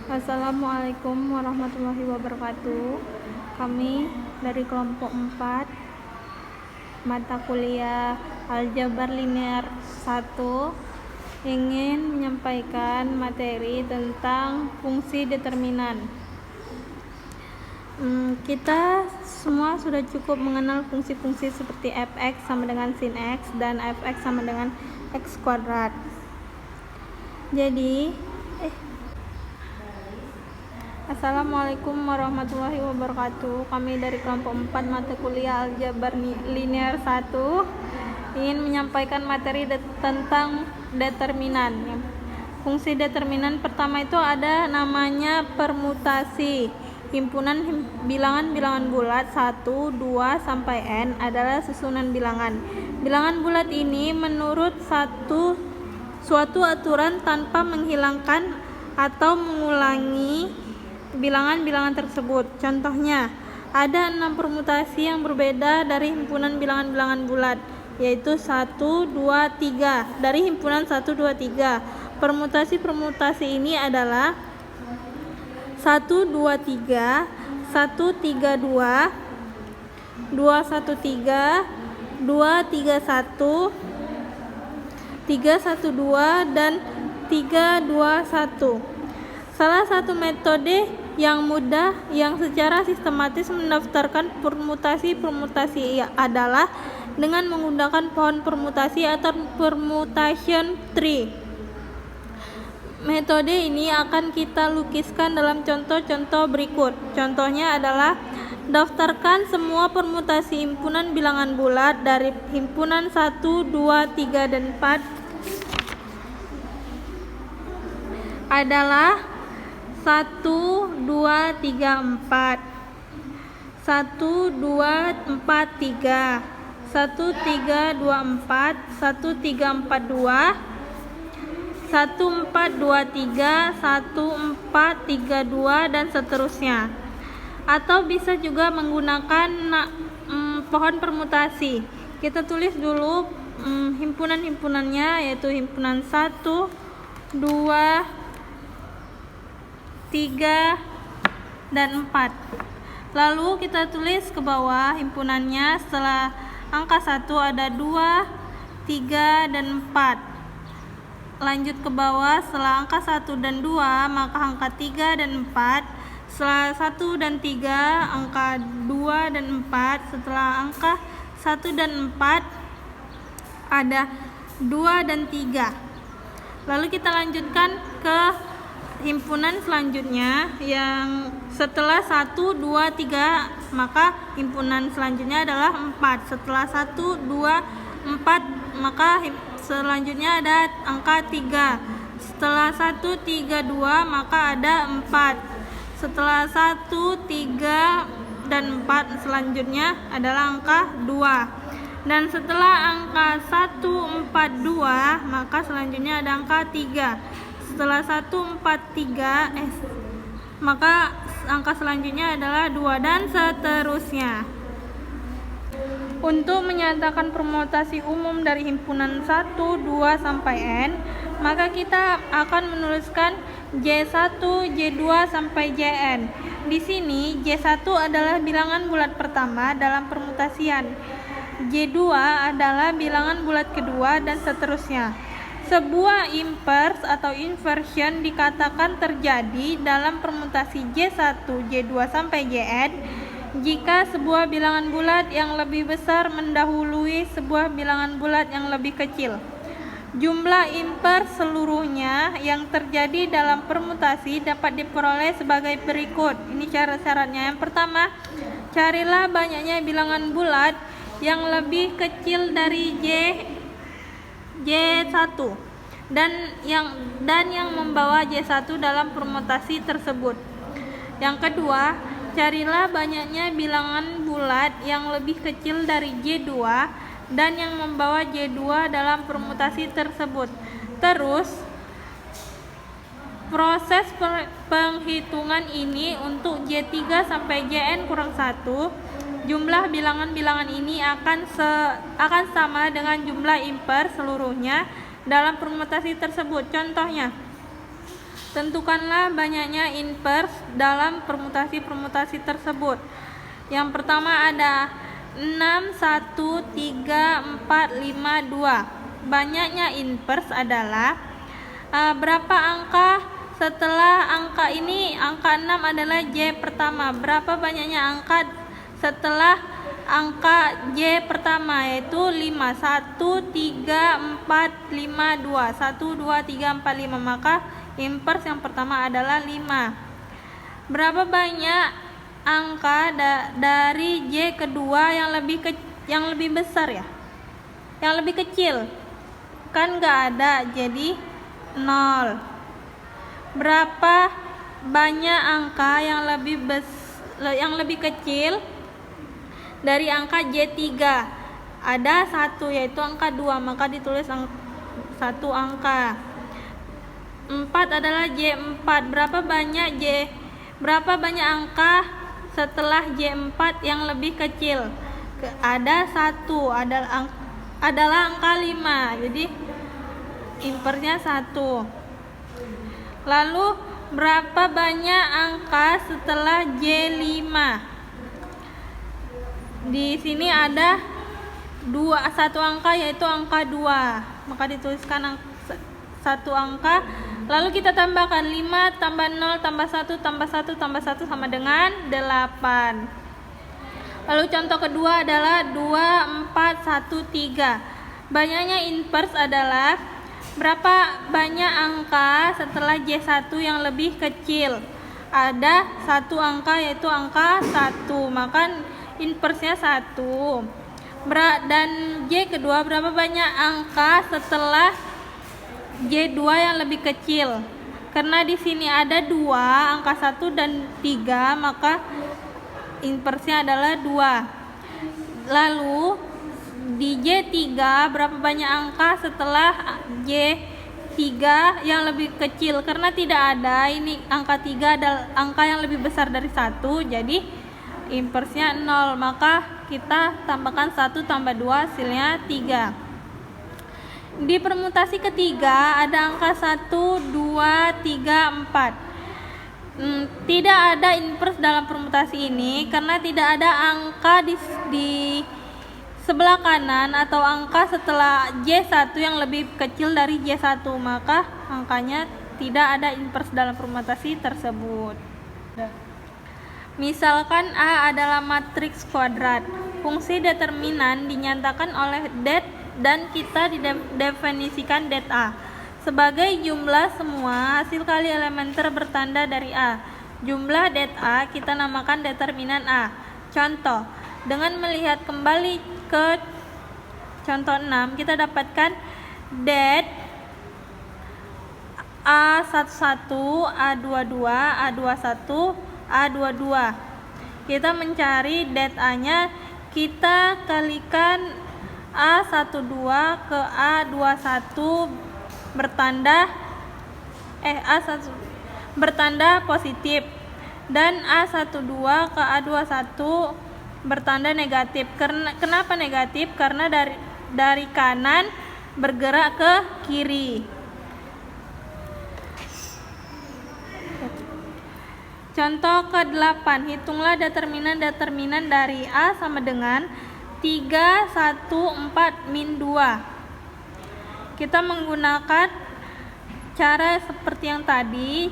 Assalamualaikum warahmatullahi wabarakatuh. Kami dari kelompok 4 mata kuliah Aljabar Linear 1 ingin menyampaikan materi tentang fungsi determinan. Kita semua sudah cukup mengenal fungsi-fungsi seperti fx sama dengan sin x dan fx sama dengan x kuadrat. Jadi Assalamualaikum warahmatullahi wabarakatuh. Kami dari kelompok 4 mata kuliah Aljabar Linear 1 ingin menyampaikan materi tentang determinan. Fungsi determinan pertama itu ada namanya permutasi. Himpunan bilangan-bilangan bulat 1, 2 sampai n adalah susunan bilangan. Bilangan bulat ini menurut suatu aturan tanpa menghilangkan atau mengulangi bilangan-bilangan tersebut. Contohnya, ada 6 permutasi yang berbeda dari himpunan bilangan-bilangan bulat, yaitu 1, 2, 3. Dari himpunan 1, 2, 3. Permutasi-permutasi ini adalah 1, 2, 3, 1, 3, 2, 2, 1, 3, 2, 3, 1, 3, 1, 2, dan 3, 2, 1. Salah satu metode yang mudah yang secara sistematis mendaftarkan permutasi-permutasi adalah dengan menggunakan pohon permutasi atau permutation tree. Metode ini akan kita lukiskan dalam contoh-contoh berikut. Contohnya adalah daftarkan semua permutasi himpunan bilangan bulat dari himpunan 1, 2, 3, dan 4 adalah 1, 2, 3, 4, 1, 2, 4, 3, 1, 3, 2, 4, 1, 3, 4, 2, 1, 4, 2, 3, 1, 4, 3, 2, dan seterusnya. Atau bisa juga menggunakan pohon permutasi. Kita tulis dulu himpunan-himpunannya, yaitu himpunan 1, 2, 3, dan 4. Lalu kita tulis ke bawah himpunannya. Setelah angka 1 ada 2, 3, dan 4. Lanjut ke bawah, setelah angka 1 dan 2 maka angka 3 dan 4. Setelah 1 dan 3 angka 2 dan 4. Setelah angka 1 dan 4 ada 2 dan 3. Lalu kita lanjutkan ke himpunan selanjutnya yang setelah 1, 2, 3 maka himpunan selanjutnya adalah 4. Setelah 1, 2, 4 maka selanjutnya ada angka 3. Setelah 1, 3, 2 maka ada 4. Setelah 1, 3, dan 4 selanjutnya adalah angka 2. Dan setelah angka 1, 4, 2 maka selanjutnya ada angka 3. Setelah 1, 4, 3 maka angka selanjutnya adalah 2, dan seterusnya. Untuk menyatakan permutasi umum dari himpunan 1, 2, sampai n, maka kita akan menuliskan J1, J2, sampai Jn. Di sini J1 adalah bilangan bulat pertama dalam permutasian, J2 adalah bilangan bulat kedua, dan seterusnya. Sebuah inverse atau inversion dikatakan terjadi dalam permutasi J1, J2, sampai Jn jika sebuah bilangan bulat yang lebih besar mendahului sebuah bilangan bulat yang lebih kecil. Jumlah inverse seluruhnya yang terjadi dalam permutasi dapat diperoleh sebagai berikut. Ini syarat-syaratnya. Yang pertama, carilah banyaknya bilangan bulat yang lebih kecil dari J1 dan yang membawa J1 dalam permutasi tersebut. Yang kedua, carilah banyaknya bilangan bulat yang lebih kecil dari J2 dan yang membawa J2 dalam permutasi tersebut. Terus, proses penghitungan ini untuk J3 sampai Jn kurang 1, jumlah bilangan-bilangan ini akan sama dengan jumlah imper seluruhnya dalam permutasi tersebut. Contohnya, Tentukanlah banyaknya invers dalam permutasi-permutasi tersebut. Yang pertama ada 6, 1, 3, 4, 5, 2. Banyaknya invers adalah berapa angka setelah angka ini? Angka 6 adalah J pertama. Berapa banyaknya angka setelah angka J pertama, yaitu 5. 1, 3, 4, 5, 2. 1, 2, 3, 4, 5. Maka invers yang pertama adalah 5. Berapa banyak angka dari J kedua yang lebih besar ya? Yang lebih kecil? Kan nggak ada, jadi 0. Berapa banyak angka yang lebih kecil dari angka J3? Ada 1, yaitu angka 2, maka ditulis 1 angka. 4 adalah J4. Berapa banyak angka setelah J4 yang lebih kecil? Ada 1, adalah angka 5, jadi inversnya 1. Lalu berapa banyak angka setelah J5? Di sini ada 1 angka, yaitu angka 2, maka dituliskan 1 angka. Lalu kita tambahkan 5 tambah 0 tambah 1 tambah 1 tambah 1 sama dengan 8. Lalu contoh kedua adalah 2, 4, 1, 3. Banyaknya invers adalah berapa banyak angka setelah J1 yang lebih kecil? Ada 1 angka, yaitu angka 1, maka inversnya 1. Dan J kedua, berapa banyak angka setelah J2 yang lebih kecil? Karena di sini ada 2, angka 1 dan 3, maka inversnya adalah 2. Lalu di J3 berapa banyak angka setelah J3 yang lebih kecil? Karena tidak ada, ini angka 3 adalah angka yang lebih besar dari 1, jadi inversnya 0, maka kita tambahkan 1 tambah 2 hasilnya 3. Di permutasi ketiga ada angka 1, 2, 3, 4. Tidak ada invers dalam permutasi ini karena tidak ada angka di sebelah kanan atau angka setelah J1 yang lebih kecil dari J1, maka angkanya tidak ada invers dalam permutasi tersebut. Misalkan A adalah matriks kuadrat. Fungsi determinan dinyatakan oleh det dan kita didefinisikan det A sebagai jumlah semua hasil kali elementer bertanda dari A. Jumlah det A kita namakan determinan A. Contoh, dengan melihat kembali ke contoh 6, kita dapatkan det A11, A22, A21, A22. Kita mencari det A-nya, kita kalikan A12 ke A21 bertanda positif dan A12 ke A21 bertanda negatif. Kenapa negatif? Karena dari kanan bergerak ke kiri. Contoh ke-8, hitunglah determinan dari A sama dengan 3, 1, 4, min 2. Kita menggunakan cara seperti yang tadi.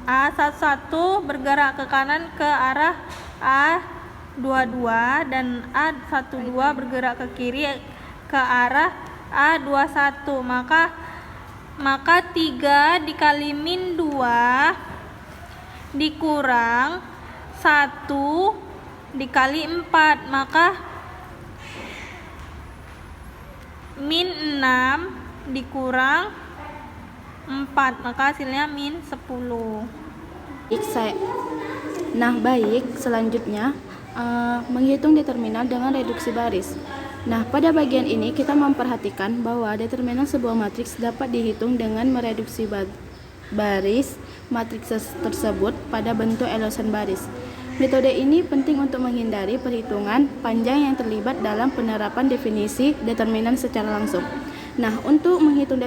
A11 bergerak ke kanan ke arah A22 dan A12 bergerak ke kiri ke arah A21. Maka 3 dikali min 2 dikurang 1 dikali 4, maka min 6 dikurang 4, maka hasilnya min 10. Baik, selanjutnya menghitung determinan dengan reduksi baris. Nah, pada bagian ini kita memperhatikan bahwa determinan sebuah matriks dapat dihitung dengan mereduksi baris matriks tersebut pada bentuk elosan baris. Metode ini penting untuk menghindari perhitungan panjang yang terlibat dalam penerapan definisi determinan secara langsung. Nah, untuk menghitung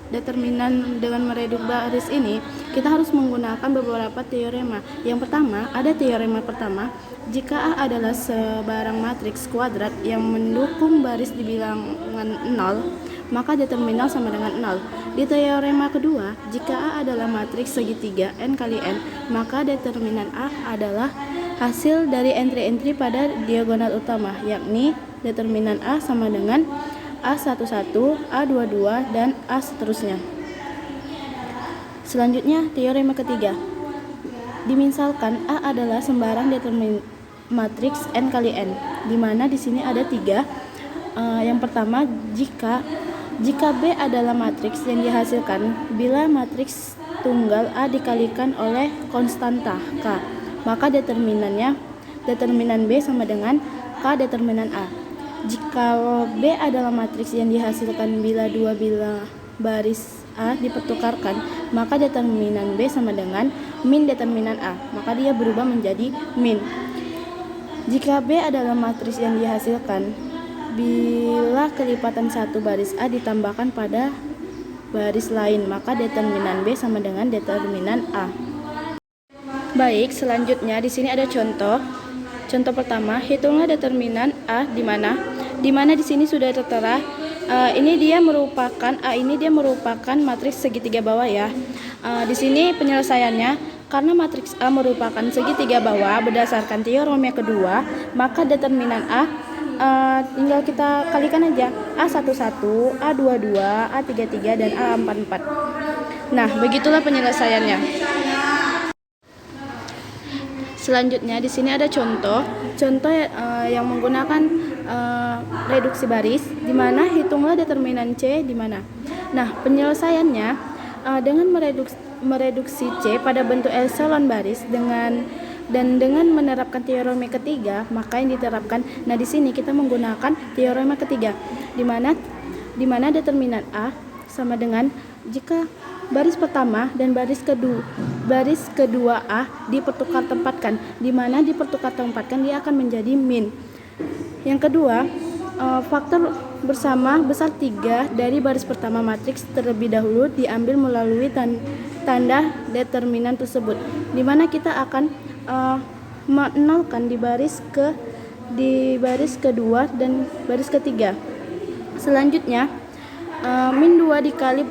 determinan dengan mereduksi baris ini, kita harus menggunakan beberapa teorema. Yang pertama, ada teorema pertama, jika A adalah sebarang matriks kuadrat yang mendukung baris di bilangan 0, maka determinal sama dengan 0. Di teorema kedua, jika A adalah matriks segitiga n kali n, maka determinan A adalah hasil dari entry-entry pada diagonal utama, yakni determinan A sama dengan A11, A22, dan A seterusnya. Selanjutnya, teorema ketiga. Dimisalkan A adalah sembarang matriks n kali n, di mana di sini ada 3. Yang pertama, jika B adalah matriks yang dihasilkan bila matriks tunggal A dikalikan oleh konstanta K, maka determinan B sama dengan K determinan A. Jika B adalah matriks yang dihasilkan bila dua baris A dipertukarkan, maka determinan B sama dengan min determinan A, maka dia berubah menjadi min. Jika B adalah matriks yang dihasilkan bila kelipatan satu baris A ditambahkan pada baris lain, maka determinan B sama dengan determinan A. Baik, selanjutnya di sini ada contoh. Contoh pertama, hitunglah determinan A di mana di sini sudah tertera ini dia merupakan matriks segitiga bawah ya. Di sini penyelesaiannya, karena matriks A merupakan segitiga bawah berdasarkan teorema kedua, maka determinan A tinggal kita kalikan aja, A11, A22, A33, dan A44. Nah, begitulah penyelesaiannya. Selanjutnya di sini ada contoh yang menggunakan reduksi baris, di mana hitunglah determinan C di mana. Nah, penyelesaiannya dengan mereduksi C pada bentuk epsilon baris dengan menerapkan teorema ketiga, maka yang diterapkan. Nah, di sini kita menggunakan teorema ketiga, di mana determinan A sama dengan jika baris pertama dan baris kedua A dipertukar tempatkan, di mana dipertukar tempatkan dia akan menjadi min. Yang kedua, faktor bersama besar 3 dari baris pertama matriks terlebih dahulu diambil melalui tanda determinan tersebut, di mana kita akan menolkan di baris kedua dan baris ketiga. Selanjutnya, min 2 dikali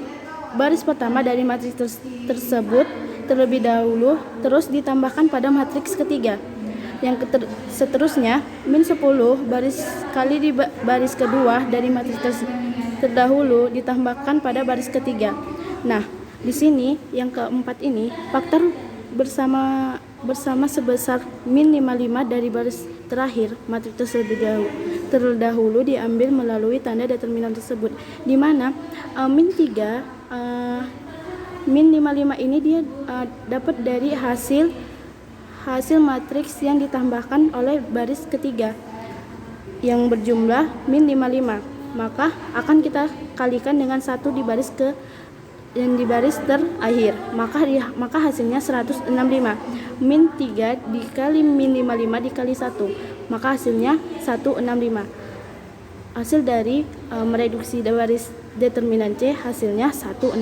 baris pertama dari matriks tersebut terlebih dahulu, terus ditambahkan pada matriks ketiga. Yang seterusnya, min 10 baris kali di baris kedua dari matriks terdahulu ditambahkan pada baris ketiga. Nah, di sini yang keempat ini, faktor bersama sebesar min 55 dari baris terakhir matriks terdahulu diambil melalui tanda determinan tersebut, di mana min 55 ini dia dapat dari hasil matriks yang ditambahkan oleh baris ketiga yang berjumlah min 55, maka akan kita kalikan dengan 1 di baris terakhir, maka hasilnya 165. Min 3 dikali min 55 dikali 1, maka hasilnya 165. Hasil dari mereduksi baris determinan C hasilnya 165.